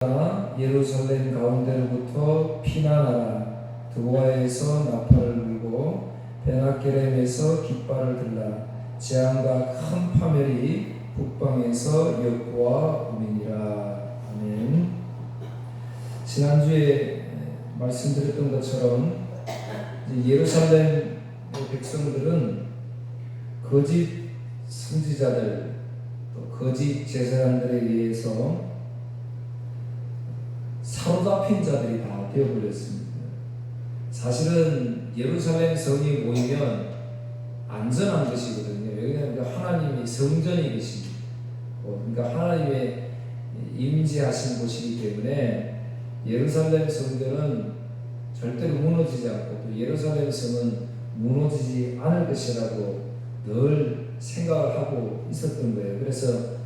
예루살렘 가운데로부터 피난하라. 드보아에서 나팔을 불고 베나게렘에서 깃발을 들라. 재앙과 큰 파멸이 북방에서 엿보아 오니라. 아멘. 지난주에 말씀드렸던 것처럼 예루살렘 백성들은 거짓 선지자들 또 거짓 제사장들에 의해서 사로잡힌 자들이 다 되어버렸습니다. 사실은 예루살렘 성이 모이면 안전한 것이거든요. 왜냐하면 하나님이 성전이 계십니다. 그러니까 하나님의 임재하신 곳이기 때문에 예루살렘 성전은 절대로 무너지지 않고 또 예루살렘 성은 무너지지 않을 것이라고 늘 생각을 하고 있었던 거예요. 그래서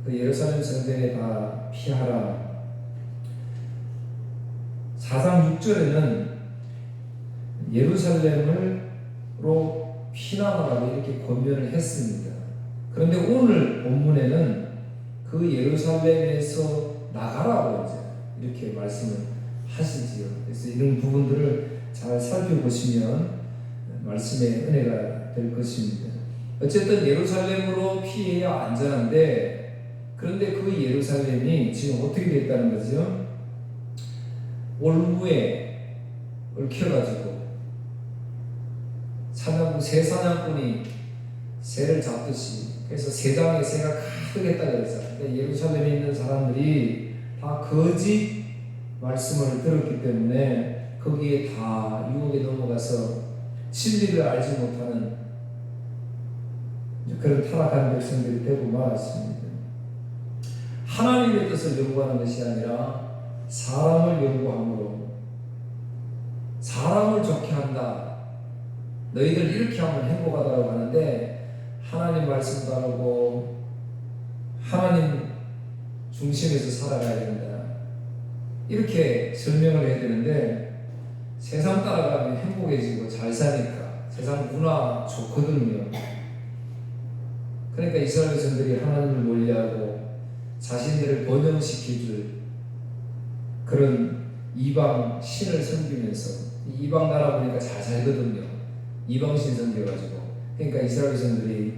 그 예루살렘 성전에 다 피하라. 4장 6절에는 예루살렘으로 피난하라고 이렇게 권면을 했습니다. 그런데 오늘 본문에는 그 예루살렘에서 나가라고 이렇게 말씀을 하시지요. 그래서 이런 부분들을 잘 살펴보시면 말씀의 은혜가 될 것입니다. 어쨌든 예루살렘으로 피해야 안전한데, 그런데 그 예루살렘이 지금 어떻게 됐다는 거죠? 올무에 얽혀가지고 새 사냥꾼이 새를 잡듯이, 그래서 새장에 새가 가득했다 그랬어요. 그러니까 예루살렘에 있는 사람들이 다 거짓 말씀을 들었기 때문에 거기에 다 유혹에 넘어가서 진리를 알지 못하는 그런 타락한 백성들이 되고 말았습니다. 하나님의 뜻을 연구하는 것이 아니라 사람을 연구함으로 사람을 좋게 한다. 너희들 이렇게 하면 행복하다고 하는데 하나님 말씀 따르고 하나님 중심에서 살아가야 된다. 이렇게 설명을 해야 되는데 세상 따라가면 행복해지고 잘 사니까 세상 문화 좋거든요. 그러니까 이스라엘 백성들이 하나님을 멀리하고 자신들을 번영시켜줄 그런 이방 신을 섬기면서, 이방 나라 보니까 잘 살거든요. 이방 신 섬겨가지고. 그러니까 이스라엘 백성들이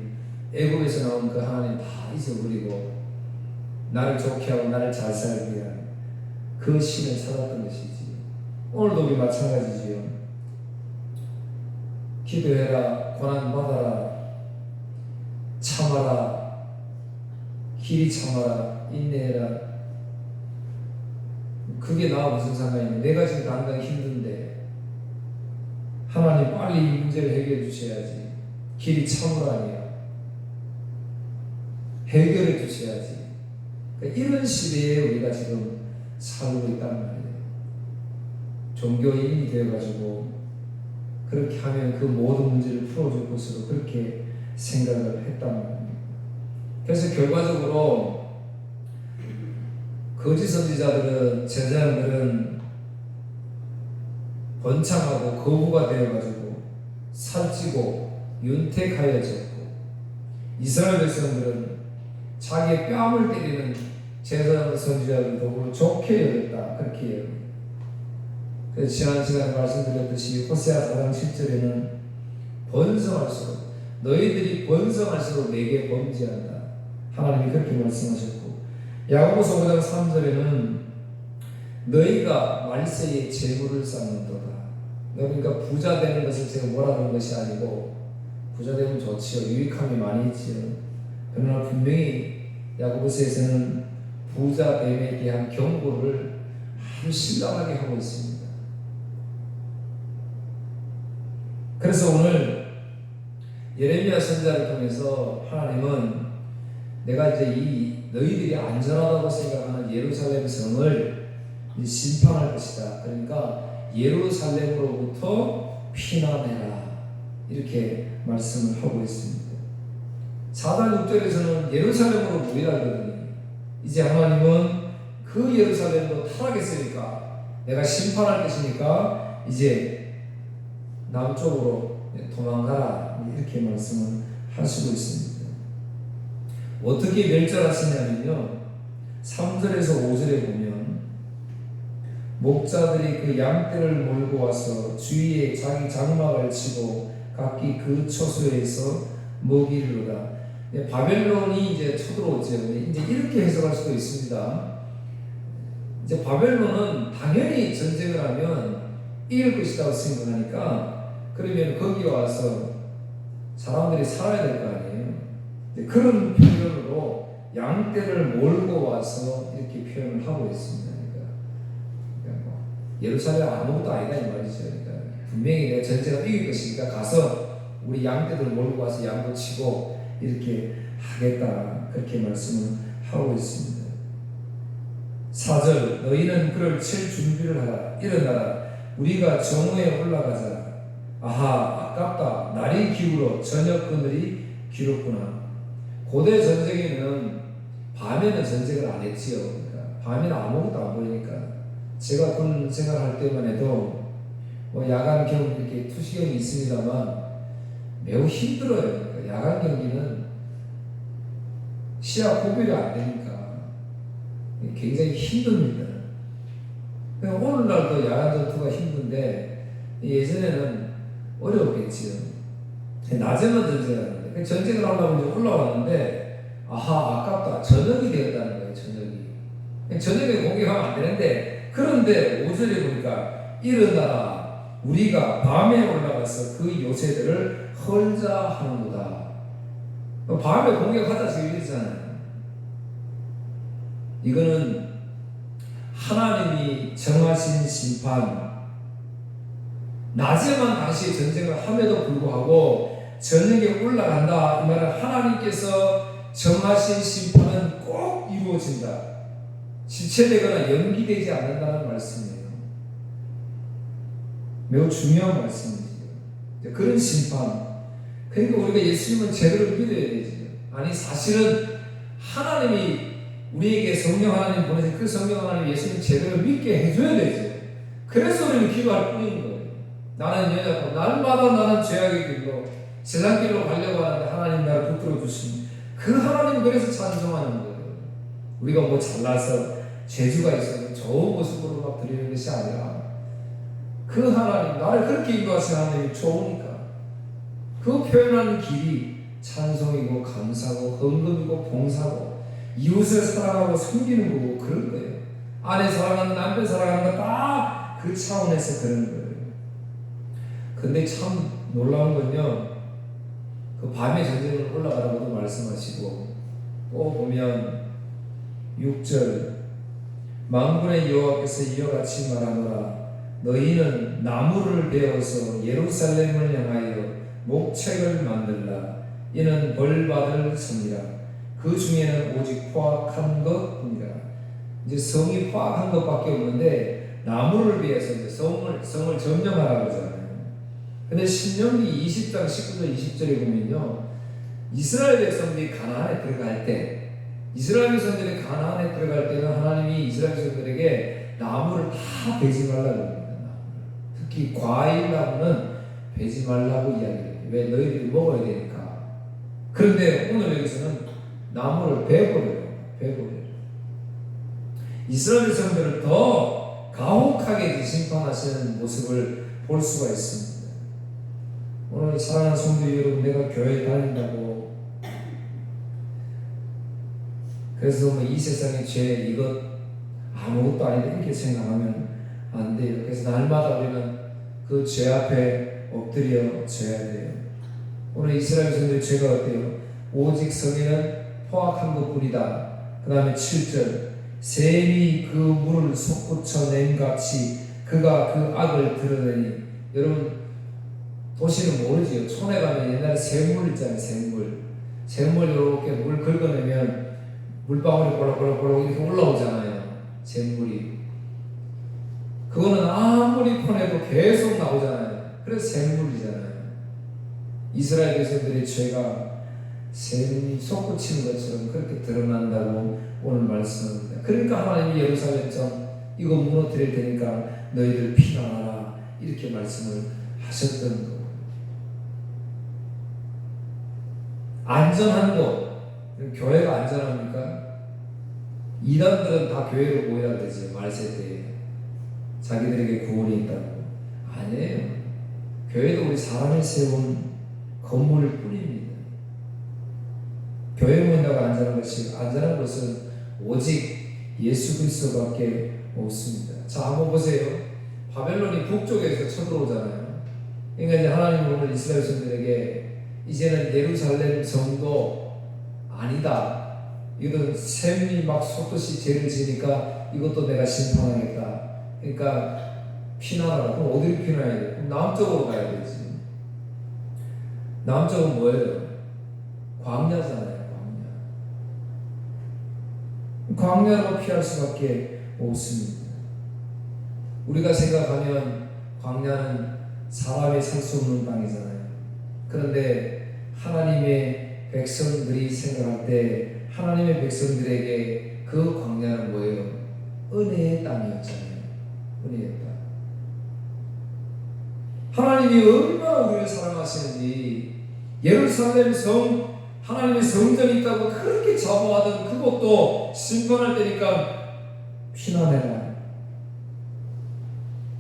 애굽에서 나온 그 하나님 다 잊어버리고 나를 좋게 하고 나를 잘 살게 위한 그 신을 찾았던 것이지. 오늘도 우리 마찬가지지요. 기도해라, 고난 받아라, 참아라, 길이 참아라, 인내해라. 그게 나와 무슨 상관이냐. 내가 지금 당장 힘든데 하나님 빨리 이 문제를 해결해 주셔야지. 길이 참으라니요. 해결해 주셔야지. 그러니까 이런 시대에 우리가 지금 살고 있단 말이에요. 종교인이 되어가지고 그렇게 하면 그 모든 문제를 풀어줄 것으로 그렇게 생각을 했단 말이에요. 그래서 결과적으로 거짓 선지자들은, 제사장들은 번창하고 거부가 되어가지고 살찌고 윤택하여졌고, 이스라엘 백성들은 자기의 뺨을 때리는 제사장 선지자들도 좋게 여겼다. 그렇게 해요. 그래서 지난 시간에 말씀드렸듯이 호세아 4장 7절에는 번성할수록, 너희들이 번성할수록 내게 범죄한다. 하나님이 그렇게 말씀하셨고, 야고보서 5장 3절에는 너희가 말세에 재물을 쌓는도다. 그러니까 부자 되는 것을 제가 뭐라는 것이 아니고, 부자 되면 좋지요. 유익함이 많이 있지요. 그러나 분명히 야고보서에서는 부자됨에 대한 경고를 아주 심각하게 하고 있습니다. 그래서 오늘 예레미야 선지자를 통해서 하나님은 내가 이제 이 너희들이 안전하다고 생각하는 예루살렘 성을 심판할 것이다. 그러니까 예루살렘으로부터 피난해라. 이렇게 말씀을 하고 있습니다. 4장 6절에서는 예루살렘으로 모이라 그러더니 이제 하나님은 그 예루살렘도 타락했으니까 내가 심판할 것이니까 이제 남쪽으로 도망가라. 이렇게 말씀을 하시고 있습니다. 어떻게 멸절하시냐면요, 3절에서 5절에 보면 목자들이 그 양떼를 몰고 와서 주위에 자기 장막을 치고 각기 그 처소에서 먹이르로다. 바벨론이 이제 쳐들어오죠. 이제 이렇게 해석할 수도 있습니다. 이제 바벨론은 당연히 전쟁을 하면 이길 것이라고 생각하니까 그러면 거기 와서 사람들이 살아야 될 거 아니에요. 그런 표현으로 양떼를 몰고 와서 이렇게 표현을 하고 있습니다. 그러니까 뭐 예루살렘 아무것도 아니다 이 말이죠. 그러니까 분명히 내가 전쟁을 이길 것이니까 가서 우리 양떼들 몰고 와서 양도 치고 이렇게 하겠다, 그렇게 말씀을 하고 있습니다. 4절 너희는 그를 칠 준비를 하라. 일어나라 우리가 정오에 올라가자. 아하 아깝다 날이 기울어 저녁 그늘이 길었구나. 고대 전쟁에는 밤에는 전쟁을 안 했지요. 그러니까 밤에는 아무것도 안 보이니까 제가 그런 생각할 때만 해도 뭐 야간 경기 이렇게 투시경이 있습니다만 매우 힘들어요. 그러니까 야간 경기는 시야 구별이 안 되니까 굉장히 힘듭니다. 오늘날도 야간 전투가 힘든데 예전에는 어려웠겠지요. 낮에만 전쟁을 하는데 전쟁을 하려고 이제 올라왔는데 아하 아깝다 저녁이 되었다는 거예요. 저녁에 공격하면 안 되는데 그런데 5절에 보니까 일어나라 우리가 밤에 올라가서 그 요새들을 헐자 하는구다. 밤에 공격하자 지금 이러잖아요. 이거는 하나님이 정하신 심판, 낮에만 당시에 전쟁을 함에도 불구하고 저녁에 올라간다. 이 말은 하나님께서 정하신 심판은 꼭 이루어진다. 지체되거나 연기되지 않는다는 말씀이에요. 매우 중요한 말씀이죠. 그런 심판. 그러니까 우리가 예수님은 제대로 믿어야 되죠. 아니 사실은 하나님이 우리에게 성령 하나님 보내신 그 성령 하나님 예수님 제대로 믿게 해줘야 되죠. 그래서 우리는 기도할 뿐인 거예요. 나는 연약하고 날마다 나는 죄악의 길로 세상 길로 가려고 하는데 하나님 나를 붙들어 주시니 그 하나님 그래서 찬송하는 거예요. 우리가 뭐 잘나서 재주가 있어서 좋은 모습으로 막 드리는 것이 아니라 그 하나님 나를 그렇게 인도하신 하나님이 좋으니까 그 표현하는 길이 찬송이고 감사고 헌금이고 봉사고 이웃을 사랑하고 섬기는 거고 그런 거예요. 아내 사랑하는 남편 사랑하는 거 다 그 차원에서 그런 거예요. 근데 참 놀라운 건요. 그 밤에 전쟁을 올라가라고도 말씀하시고 또 보면 6절 만군의 여호와께서 이와 같이 말하노라 너희는 나무를 베어서 예루살렘을 향하여 목책을 만들라 이는 벌받을 성이라 그 중에는 오직 포악한 것뿐이라. 이제 성이 포악한 것밖에 없는데 나무를 베어서 이제 성을 점령하라고 하잖아요. 근데 신명기 20장 19절 20절에 보면요 이스라엘 백성들이 가나안에 들어갈 때 이스라엘 백성들이 가나안에 들어갈 때는 하나님이 이스라엘 백성들에게 나무를 다 베지 말라고 합니다. 특히 과일 나무는 베지 말라고 이야기해요. 왜? 너희들이 먹어야 되니까. 그런데 오늘 여기서는 나무를 베버려요. 이스라엘 백성들을 더 가혹하게 심판하시는 모습을 볼 수가 있습니다. 오늘 사랑하는 성도 여러분, 내가 교회 다닌다고 그래서 뭐 이 세상의 죄 이것 아무것도 아니다 이렇게 생각하면 안 돼요. 그래서 날마다 우리는 그 죄 앞에 엎드려 져야 돼요. 오늘 이스라엘 백성들의 죄가 어때요? 오직 성에는 포악한 것뿐이다. 그 다음에 7절 샘이 그 물을 솟구쳐 낸같이 그가 그 악을 드러내니. 여러분 도시는 모르지요. 촌에 가면 옛날에 샘물 있잖아요. 샘물 이렇게 물 긁어내면 물방울이 볼록볼록 이렇게 올라오잖아요. 샘물이. 그거는 아무리 퍼내도 계속 나오잖아요. 그래서 샘물이잖아요. 이스라엘 백성들의 죄가 샘이 솟구치는 것처럼 그렇게 드러난다고 오늘 말씀합니다. 그러니까 하나님이 예루살렘성 이거 무너뜨릴 테니까 너희들 피난하라 이렇게 말씀을 하셨던 거예요. 안전한 곳, 교회가 안전합니까? 이단들은 다 교회로 모여야 되죠. 말세 때에 자기들에게 구원이 있다고. 아니에요. 교회도 우리 사람이 세운 건물일 뿐입니다. 교회 모인다고 안전한 것은 오직 예수 그리스도밖에 없습니다. 자, 한번 보세요. 바벨론이 북쪽에서 쳐들어오잖아요. 그러니까 이제 하나님 오늘 이스라엘 백성들에게 이제는 예루살렘 성도 아니다. 이것은 셈이 막 솟듯이 죄를 지니까 이것도 내가 심판하겠다. 그러니까 피난하라. 그럼 어디로 피난해야 돼? 그럼 남쪽으로 가야 되지. 남쪽은 뭐예요? 광야잖아요. 광야로 피할 수밖에 없습니다. 우리가 생각하면 광야는 사람이 살 수 없는 땅이잖아요. 그런데 하나님의 백성들이 생각할 때 하나님의 백성들에게 그 광야는 뭐예요? 은혜의 땅이었잖아요. 은혜의 땅. 하나님이 얼마나 우리를 사랑하시는지 예루살렘 성 하나님의 성전이 있다고 그렇게 자부하던 그것도 심판할 때니까 피난해라.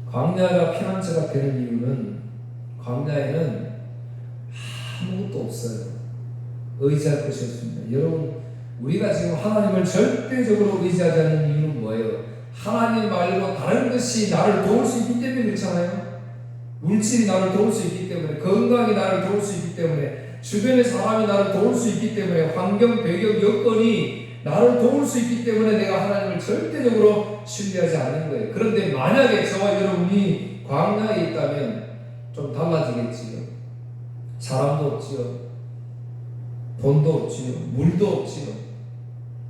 광야가 피난처가 되는 이유는 광야에는 아무것도 없어요. 의지할 것이 없습니다. 여러분, 우리가 지금 하나님을 절대적으로 의지하지 않는 이유는 뭐예요? 하나님 말고 다른 것이 나를 도울 수 있기 때문에 그렇잖아요. 물질이 나를 도울 수 있기 때문에, 건강이 나를 도울 수 있기 때문에, 주변의 사람이 나를 도울 수 있기 때문에, 환경, 배경, 여건이 나를 도울 수 있기 때문에 내가 하나님을 절대적으로 신뢰하지 않는 거예요. 그런데 만약에 저와 여러분이 광야에 있다면 좀 달라지겠지요. 사람도 없지요. 돈도 없지요. 물도 없지요.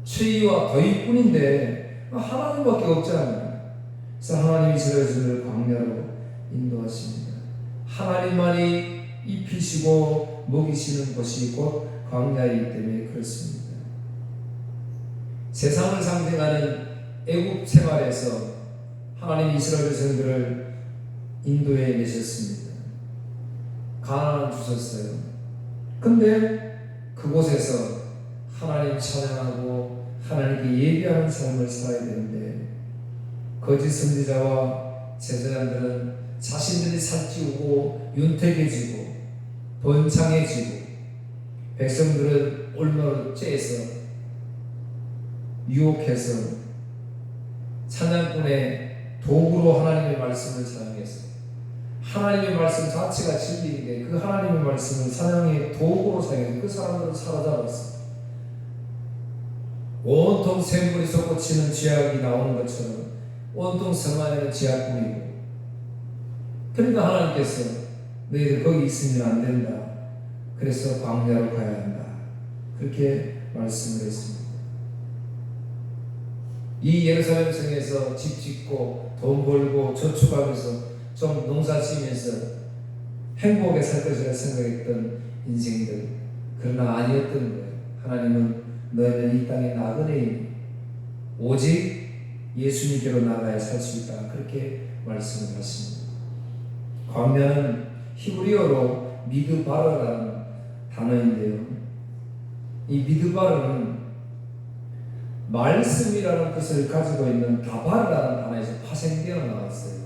추위와 더위뿐인데 하나님밖에 없잖아요. 그래서 하나님이 이스라엘을 광야로 인도하십니다. 하나님만이 입히시고 먹이시는 것이 곧 광야이기 때문에 그렇습니다. 세상을 상징하는 애국 생활에서 하나님이 이스라엘 백성들을 인도해 내셨습니다. 가나안 주셨어요. 근데 그곳에서 하나님 찬양하고 하나님께 예배하는 삶을 살아야 되는데 거짓 선지자와 제사장들은 자신들이 살찌우고 윤택해지고 번창해지고 백성들은 올무로 쬐서 유혹해서 찬양꾼의 도구로 하나님의 말씀을 사용했어요. 하나님의 말씀 자체가 진리인데 그 하나님의 말씀을 찬양의 도구로 사용해서 그 사람들을 사로잡았어요. 온통 샘물이 솟구치는 쥐약이 나오는 것처럼 온통 성 안에는 쥐약뿐이고, 그러니까 하나님께서 너희들 거기 있으면 안 된다. 그래서 광야로 가야 한다. 그렇게 말씀을 했습니다. 이 예루살렘 성에서 집 짓고 돈 벌고 저축하면서 좀 농사 지면서 행복하게 살 것이라 생각했던 인생들, 그러나 아니었던 거예요. 하나님은 너희는 이 땅에 나그네이니 오직 예수님께로 나가야 살 수 있다. 그렇게 말씀을 하십니다. 광야는 히브리어로 미드바르라는 단어인데요. 이 미드바르는 말씀이라는 뜻을 가지고 있는 다바르라는 단어에서 파생되어 나왔어요.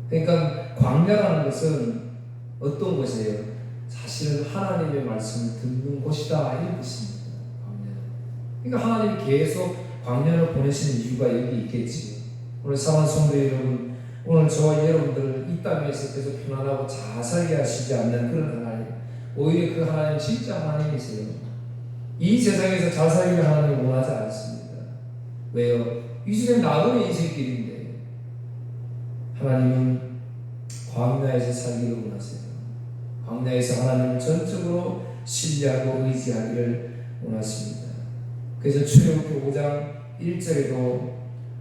그러니까 광야라는 것은 어떤 것이에요? 사실은 하나님의 말씀을 듣는 곳이다, 이런 뜻입니다. 광야. 그러니까 하나님이 계속 광야를 보내시는 이유가 여기 있겠지요. 오늘 사랑하는 성도 여러분, 오늘 저와 여러분들을 이 땅에서 계속 편안하고 잘 살게 하시지 않는 그런 하나님, 오히려 그 하나님 진짜 하나님이세요. 이 세상에서 잘 살기를 하나님은 원하지 않습니다. 왜요? 이 세상에 나그네 인생길인데 하나님은 광야에서 살기를 원하세요. 광야에서 하나님을 전적으로 신뢰하고 의지하기를 원하십니다. 그래서 출애굽기 5장 1절에도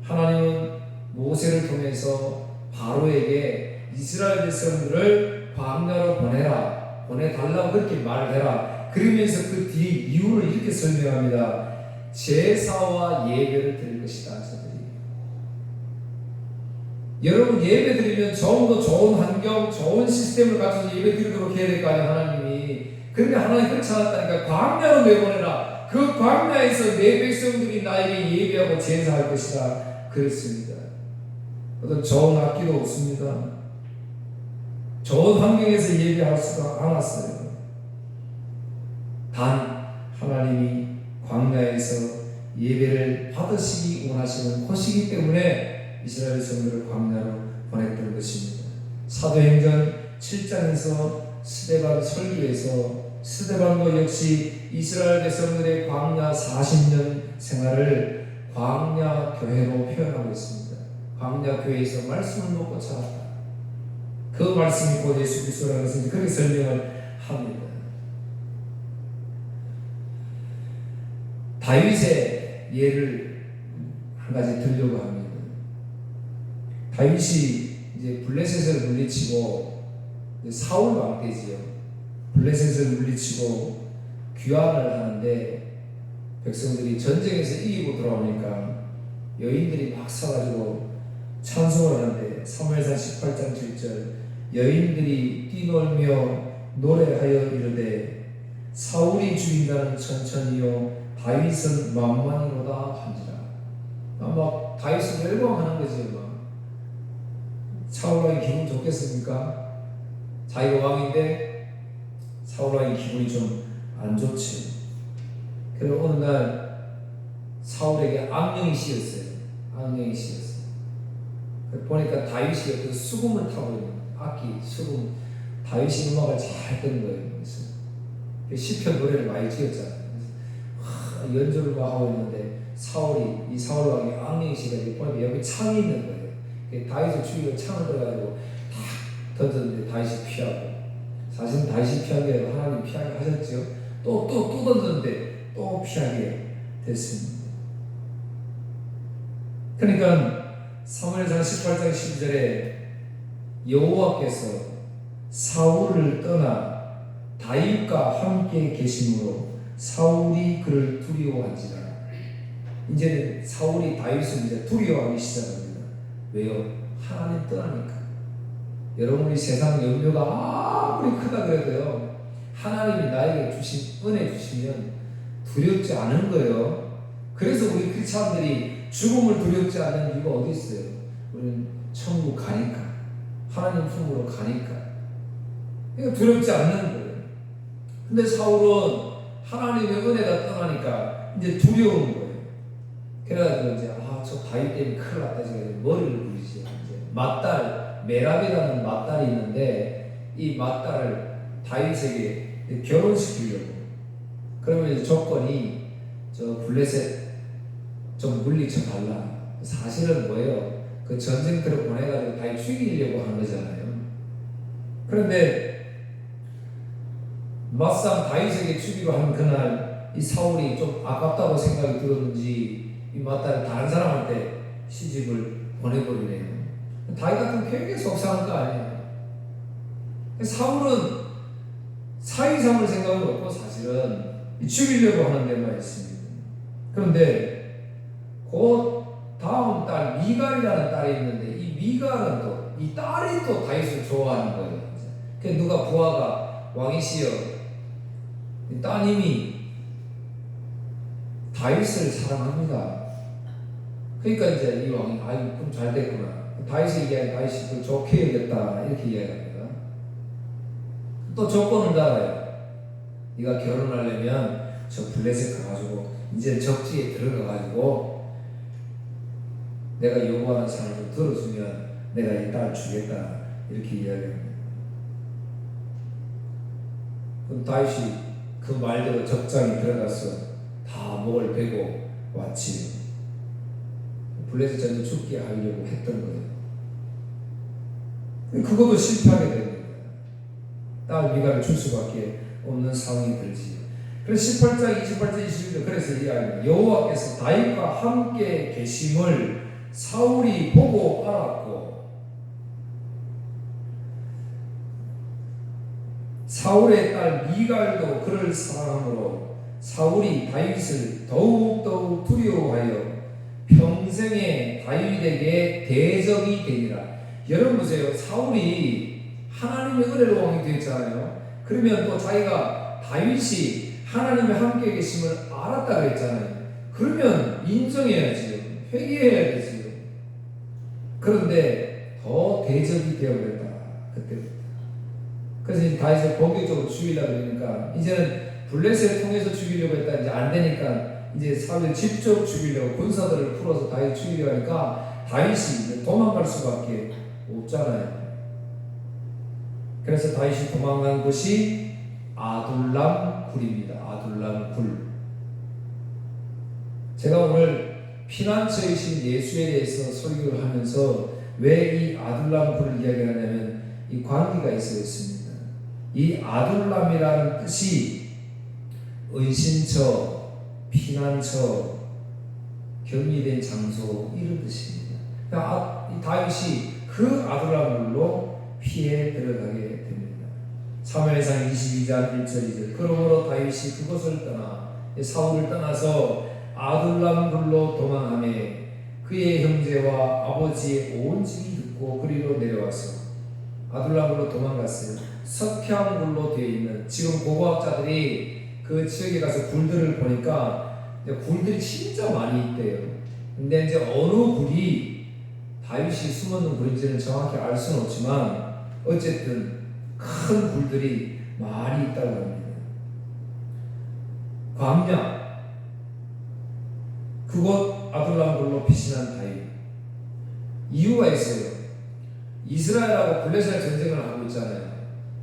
하나님은 모세를 통해서 바로에게 이스라엘 백성들을 광야로 보내달라고 그렇게 말을 해라. 그러면서 그 뒤 이유를 이렇게 설명합니다. 제사와 예배를 드릴 것이다. 저들이. 여러분, 예배 드리면 좀 더 좋은 환경, 좋은 시스템을 갖춰서 예배 드리도록 해야 될 거 아니에요, 하나님이. 그런데 하나님 그렇지 않았다니까. 광야로 내보내라. 그 광야에서 내 백성들이 나에게 예배하고 제사할 것이다 그랬습니다. 어떤 좋은 악기도 없습니다. 좋은 환경에서 예배할 수가 않았어요. 단 하나님이 광야에서 예배를 받으시기 원하시는 곳이기 때문에 이스라엘 성도를 광야로 보냈던 것입니다. 사도행전 7장에서 스데반 설교에서 스데반도 역시 이스라엘 백성들의 광야 40년 생활을 광야 교회로 표현하고 있습니다. 광야 교회에서 말씀을 먹고 자랐다. 그 말씀이 곧 예수 그리스도라는 것을 그렇게 설명을 합니다. 다윗의 예를 한 가지 들려고 합니다. 다윗이 이제 블레셋을 물리치고 사울 왕 때지요. 블레셋을 물리치고 귀환을 하는데 백성들이 전쟁에서 이기고 돌아오니까 여인들이 막 사가지고 찬송을 하는데 사무엘상 18장 7절 여인들이 뛰놀며 노래하여 이르되 사울이 죽인다는 천천히요 다윗은 만만이로다 한지라. 막 다윗을 열광하는 거지. 막 사울 왕이 기분 좋겠습니까? 자기가 왕인데 사울 왕이 기분이 좀 안 좋지. 그리고 어느 날 사울에게 악령이 씌었어요. 악령이 씌었어요. 보니까 다윗이 어떤 수금을 타고 있는 악기, 수금. 다윗이 음악을 잘 뜬 거예요. 그래서 시편 노래를 많이 지었잖아요. 연주를 막 하고 있는데 이 사울 왕이 악령이 씌어가지고 보니까 여기 창이 있는 거예요. 다윗을 죽이고 창을 들어가지고 탁 던졌는데 다윗이 피하고, 사실은 다윗이 피한 게 아니라 하나님 피하게 하셨죠. 또 던졌는데 또 피하게 됐습니다. 그러니까 사무엘상 18장 12절에 여호와께서 사울을 떠나 다윗과 함께 계심으로 사울이 그를 두려워한지라. 이제는 사울이 다윗을 이제 두려워하기 시작합니다. 왜요? 하나님 떠나니까. 여러분, 우리 세상 염려가 아무리 크다 그래도요, 하나님이 나에게 주신 은혜 주시면 두렵지 않은 거예요. 그래서 우리 크리스찬들이 죽음을 두렵지 않는 이유가 어디 있어요? 우리는 천국 가니까, 하나님 품으로 가니까. 그러니까 두렵지 않는 거예요. 근데 사울은 하나님의 은혜가 떠나니까 이제 두려운 거예요. 그래가지고 이제 저 다윗 때문에 큰일 났다. 지금 머리를 굴리지. 이제 맏딸 메랍이라는 맏딸이 있는데 이 맏딸을 다윗에게 결혼시키려고. 그러면 이제 조건이 저 블레셋 좀 물리쳐 달라. 사실은 뭐예요? 그 전쟁터를 보내가지고 다윗 죽이려고 한 거잖아요. 그런데 막상 다윗에게 주기로 한 그날 이 사울이 좀 아깝다고 생각이 들었는지 이 맏딸을 다른 사람한테 시집을 보내버리네요. 다윗 같은 굉장히 속상한 거 아니에요. 사울은 사위삼을 생각은 없고 사실은 죽이려고 하는 데만 있습니다. 그런데 곧 다음 딸 미갈이라는 딸이 있는데 이 미갈은 또 이 딸이 또 다윗을 좋아하는 거예요. 그래서 누가 부하가 왕이시여 따님이 다윗을 사랑합니다. 그러니까 이제 이 왕이 그럼 잘 됐구나. 다윗이 그걸 좋게 여겼다 이렇게 이야기합니다. 또 조건을 달아요. 네가 결혼하려면 저 블레셋 가가지고 이제 적지에 들어가가지고 내가 요구하는 사람을 좀 들어주면 내가 이 딸 주겠다 이렇게 이야기합니다. 그럼 다윗이 그 말대로 적장에 들어가서 다 목을 베고 왔지요. 블레셋 전에 죽게 하려고 했던 거예요. 그것도 실패하게 됩니다. 딸 미갈을 줄 수밖에 없는 상황이 들지요. 그래서 18장, 28장, 22절 그래서 이야기합니다. 여호와께서 다윗과 함께 계심을 사울이 보고 알았고 사울의 딸 미갈도 그를 사랑하므로 사울이 다윗을 더욱 두려워하여 평생에 다윗에게 대적이 되니라. 여러분 보세요. 사울이 하나님의 은혜로 왕이 되었잖아요. 그러면 또 자기가 다윗이 하나님의 함께 계심을 알았다 그랬잖아요. 그러면 인정해야지요. 회개해야 되지요. 그런데 더 대적이 되어버렸다. 그때부터. 그래서 이제 다윗을 본격적으로 죽이려고 그러니까 이제는 블레셋을 통해서 죽이려고 했다. 이제 안 되니까 이제 사람들이 직접 죽이려고 군사들을 풀어서 다윗 죽이려고 하니까 다윗이 도망갈 수밖에 없잖아요. 그래서 다윗이 도망간 곳이 아둘람 굴입니다. 아둘람 굴. 제가 오늘 피난처이신 예수에 대해서 설교를 하면서 왜 이 아둘람 굴을 이야기하냐면 이 관계가 있습니다. 이 아둘람이라는 뜻이 은신처, 피난처, 격리된 장소 이런 뜻입니다. 그러니까 이 다윗이 그 아둘람굴로 피해 들어가게 됩니다. 사무엘상 22장 1절 2절 그러므로 다윗이 그곳을 떠나 사울을 떠나서 아둘람굴로 도망하며 그의 형제와 아버지의 온 집이 듣고 그리로 내려와서 아둘람굴로 도망갔어요. 석향굴로 되어 있는 지금 고고학자들이 그 지역에 가서 굴들을 보니까 굴들이 진짜 많이 있대요. 근데 이제 어느 굴이 다윗이 숨었는 굴인지는 정확히 알 수는 없지만 어쨌든 큰 굴들이 많이 있다고 합니다. 광야 그곳 아둘람굴로 피신한 다윗 이유가 있어요. 이스라엘하고 블레셋 전쟁을 하고 있잖아요.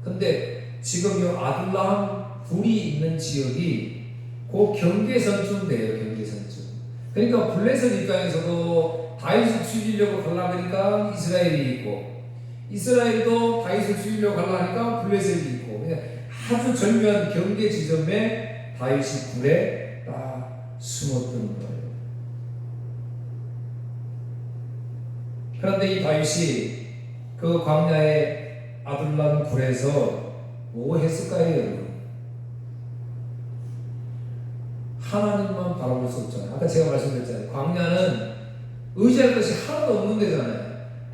근데 지금 이 아둘람 굴이 있는 지역이 그 경계선쯤 돼요. 경계선쯤. 그러니까 블레셋 입장에서도 다윗을 죽이려고 가려고 하니까 이스라엘이 있고 이스라엘도 다윗을 죽이려고 가려고 하니까 블레셋이 있고 그냥 아주 절묘한 경계 지점에 다윗이 굴에 딱 숨었던 거예요. 그런데 이 다윗이 그 광야의 아둘람 굴에서 뭐 했을까요, 여러분? 하나님만 바라볼 수 없잖아요. 아까 제가 말씀드렸잖아요. 광야는 의지할 것이 하나도 없는 데잖아요.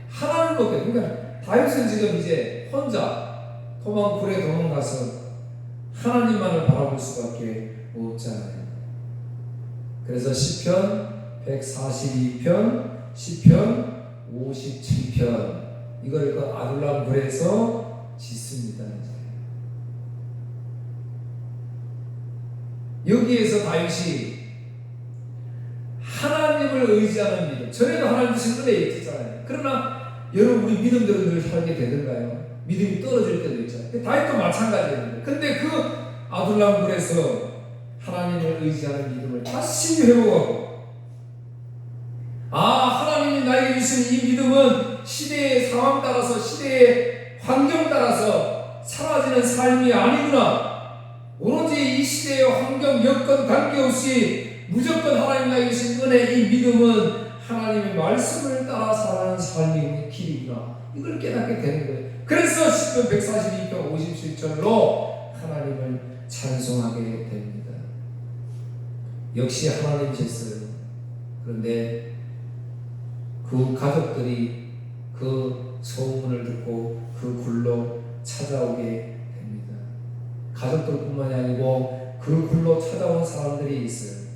하나님밖에. 그러니까 다윗은 지금 이제 혼자 굴에 도망가서 하나님만을 바라볼 수밖에 없잖아요. 그래서 시편 142편, 시편 57편 이걸 그 아둘람 굴에서 짓습니다. 여기에서 다윗이 하나님을 의지하는 믿음, 전에도 하나님 주신 은혜에 있었잖아요. 그러나 여러분 우리 믿음대로 늘 살게 되던가요? 믿음이 떨어질 때도 있잖아요. 다윗도 마찬가지입니다. 근데 그 아둘람 굴에서 하나님을 의지하는 믿음을 다시 회복하고 하나님이 나에게 주신 이 믿음은 시대의 상황 따라서 시대의 환경 따라서 사라지는 삶이 아니구나. 오로지 이 시대의 환경, 여건 관계없이 무조건 하나님 나에게 주신 은혜 이 믿음은 하나님의 말씀을 따라 살아가는 삶이 길이구나. 이걸 깨닫게 되는 거예요. 그래서 시편 142편 57절로 하나님을 찬송하게 됩니다. 역시 하나님이셨어요. 그런데 그 가족들이 그 소문을 듣고 그 굴로 찾아오게 됩니다. 가족들뿐만이 아니고 그 굴로 찾아온 사람들이 있어요.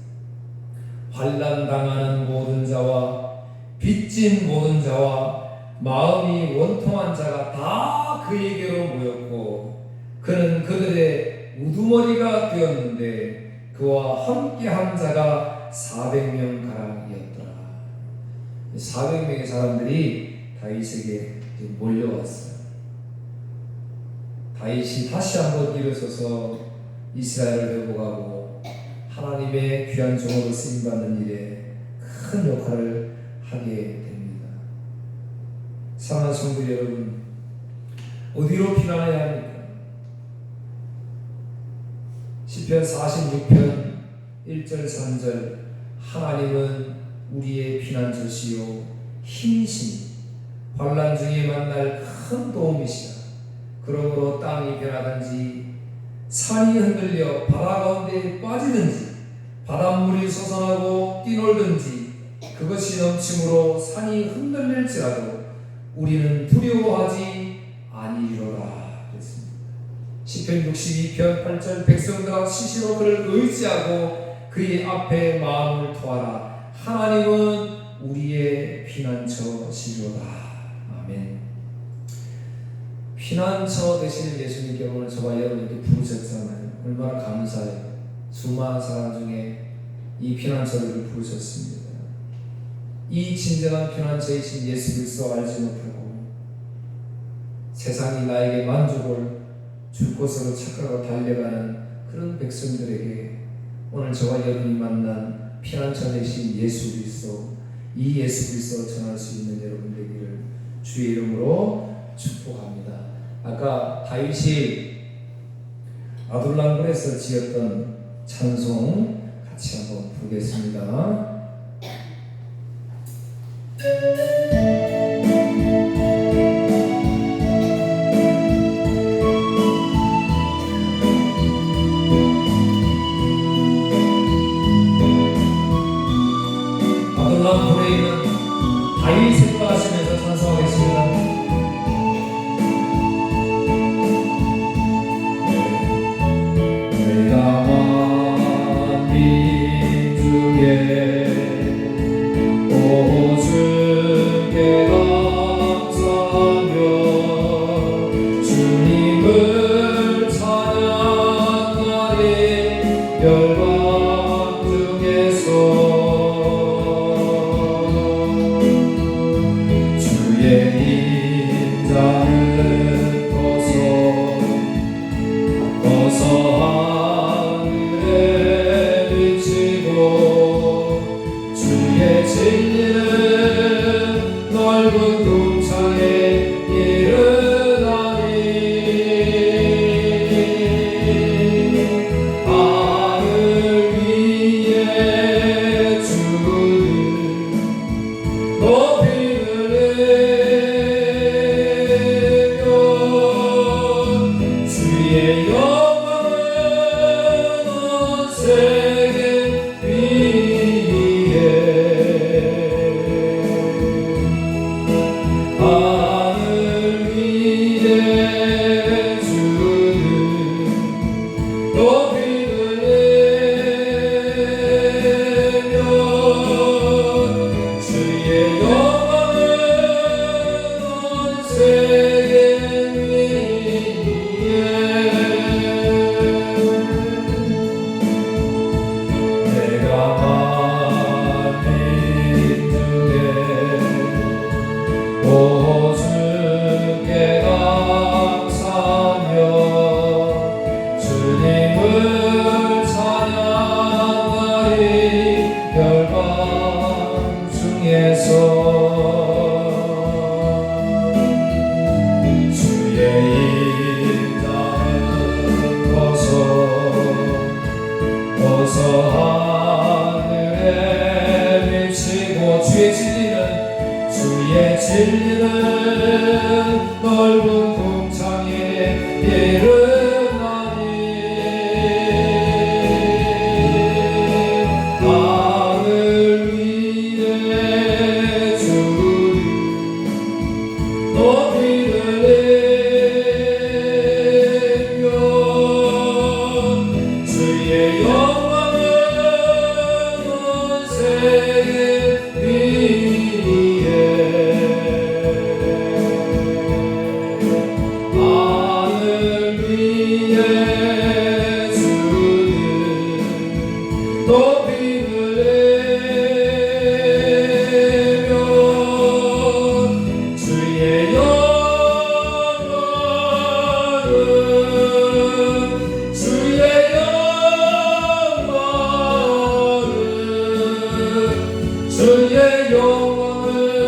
환난 당하는 모든 자와 빚진 모든 자와 마음이 원통한 자가 다 그에게로 모였고 그는 그들의 우두머리가 되었는데 그와 함께한 자가 400명 가량이었더라. 400명의 사람들이 다윗에게 몰려왔어요. 다윗이 다시 한번 일어서서 이스라엘을 회복하고 하나님의 귀한 종으로 쓰임받는 일에 큰 역할을 하게 됩니다. 사랑하는 성도 여러분, 어디로 피난해야 합니까? 시편 46편 1절 3절 하나님은 우리의 피난처시요 힘이시니 환난 중에 만날 큰 도움이시라. 그러므로 땅이 변하든지 산이 흔들려 바다 가운데 빠지든지 바닷물이 솟아나고 뛰놀든지 그것이 넘침으로 산이 흔들릴지라도 우리는 두려워하지 아니리로라. 그랬습니다. 시편 62편 8절 백성들아 시시로 그를 의지하고 그의 앞에 마음을 토하라. 하나님은 우리의 피난처시로다. 아멘. 피난처 되시는 예수님께 오늘 저와 여러분께 부르셨잖아요. 얼마나 감사해요. 수많은 사람 중에 이 피난처를 부르셨습니다. 이 진정한 피난처이신 예수 그리스도 알지 못하고 세상이 나에게 만족을 줄 것으로 착각하고 달려가는 그런 백성들에게 오늘 저와 여러분이 만난 피난처 되신 예수 그리스도, 이 예수 그리스도를 전할 수 있는 여러분 되기를 주의 이름으로 축복합니다. 아까 다윗이 아둘람굴에서 지었던 찬송 같이 한번 부르겠습니다. 아둘람굴에 있는 다윗을 생각하시면서 찬송하겠습니다. 진리는 넓은 궁창에 이르나니 하늘 위에 주를 높이 들리며 주의 영광은 온 세계 위에 주의 영광을